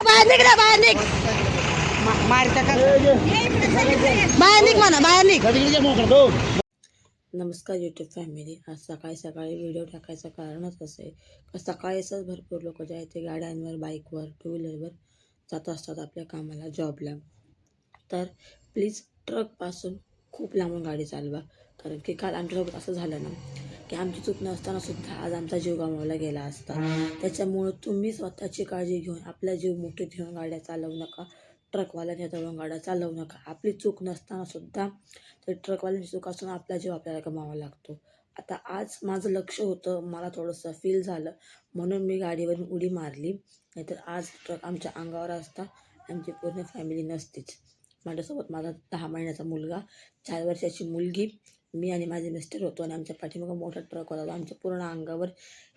बाहेर निघ रे, बाहेर निघ, बाहेर निघ म्हणा, बाहेर निघ. नमस्कार यूट्यूब फॅमिली. आज सकाळी सकाळी व्हिडिओ टाकायचं कारणच असं आहे का सकाळीच भरपूर लोक जे आहेत ते गाड्यांवर, बाईकवर, टू व्हीलरवर जात असतात आपल्या कामाला, जॉबला. तर प्लीज ट्रकपासून खूप लांबून गाडी चालवा. कारण की काल आमच्यासोबत असं झालं ना की आमची चूक नसताना सुद्धा आज आमचा जीव गमावला गेला असता. त्याच्यामुळं तुम्ही स्वतःची काळजी घेऊन आपला जीव मुठीत घेऊन गाड्या चालवू नका. ट्रकवाल्याच्या जवळून गाड्या चालवू नका. आपली चूक नसताना सुद्धा तर ट्रकवाल्यांची चूक असून आपला जीव आपल्याला गमावा लागतो. आता आज माझं लक्ष होतं, मला थोडंसं फील झालं म्हणून मी गाडीवरून उडी मारली. नाहीतर आज ट्रक आमच्या अंगावर असता, आमची पूर्ण फॅमिली नसतीच. माझ्यासोबत माझा 10 महिन्याचा मुलगा, 4 वर्षाची मुलगी, मी आणि माझे मिस्टर होतो आणि आमच्या पाठीमागं मोठा ट्रक होता. आमच्या पूर्ण अंगावर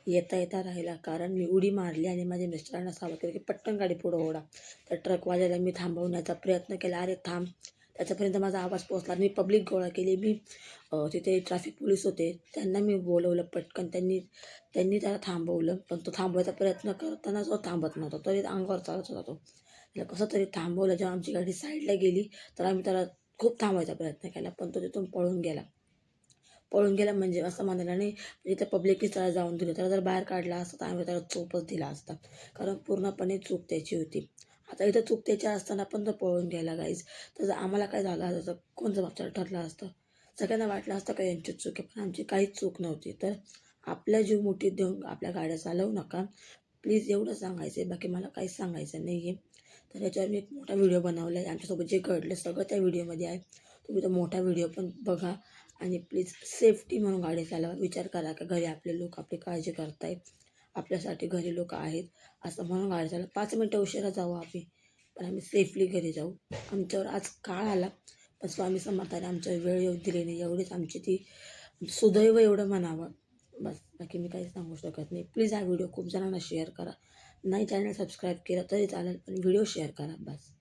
येता राहिला. कारण मी उडी मारली आणि माझ्या मिस्टरांना सावध केलं की पटकन गाडी पुढं ओढा. तर ट्रकवाल्याला मी थांबवण्याचा प्रयत्न केला, अरे थांब. त्याच्यापर्यंत माझा आवाज पोहोचला. मी पब्लिक गोळा केली. मी तिथे ट्रॅफिक पोलीस होते, त्यांना मी बोलवलं पटकन. त्यांनी त्याला थांबवलं. पण तो थांबवायचा प्रयत्न करताना जो थांबत नव्हता, तरी अंगावर चालत होता तो. त्याला कसं तरी थांबवलं. जेव्हा आमची गाडी साईडला गेली तर आम्ही त्याला खूप थांबवायचा प्रयत्न केला, पण तो तिथून पळून गेला म्हणजे असं म्हणायला नाही, म्हणजे त्या पब्लिकने त्याला जाऊन दिलं. त्याला जर बाहेर काढला असता तर आम्ही त्याला चोपच दिला असता. कारण पूर्णपणे चूक त्याची होती. आता इथं चूक त्याची असताना पण तो पळून गेला गाईज. तर जर आम्हाला काय झालं असतं तर कोण जबाबदार ठरलं असतं? सगळ्यांना वाटलं असतं का यांचीच चूक आहे, पण आमची काहीच चूक नव्हती. तर आपल्या जीव मुठीत देऊन आपल्या गाड्या चालवू नका प्लीज, एवढं सांगायचं आहे. बाकी मला काहीच सांगायचं नाही आहे. तर याच्यावर मी एक मोठा व्हिडिओ बनवला आहे. आमच्यासोबत जे घडलं सगळं त्या व्हिडिओमध्ये आहे. तुम्ही तो मोठा व्हिडिओ पण बघा आणि प्लीज सेफ्टी म्हणून गाडी चालवा. विचार करा का घरी आपले लोक आपली काळजी करतायत, आपल्यासाठी घरी लोक आहेत असं म्हणून गाडी चालवा. 5 मिनटं उशिरा जाऊ आम्ही, पण आम्ही सेफली घरी जाऊ. आमच्यावर आज काळ आला, पण स्वामी समर्थाने आमच्यावर वेळ येऊ दिली नाही. एवढीच आमची ती सुदैव एवढं म्हणावं बस. बाकी मी काही सांगू शकत नाही. प्लीज हा व्हिडिओ खूप जणांना शेअर करा. नाही चॅनल सबस्क्राईब केलं तरी चालेल, पण व्हिडिओ शेअर करा बस.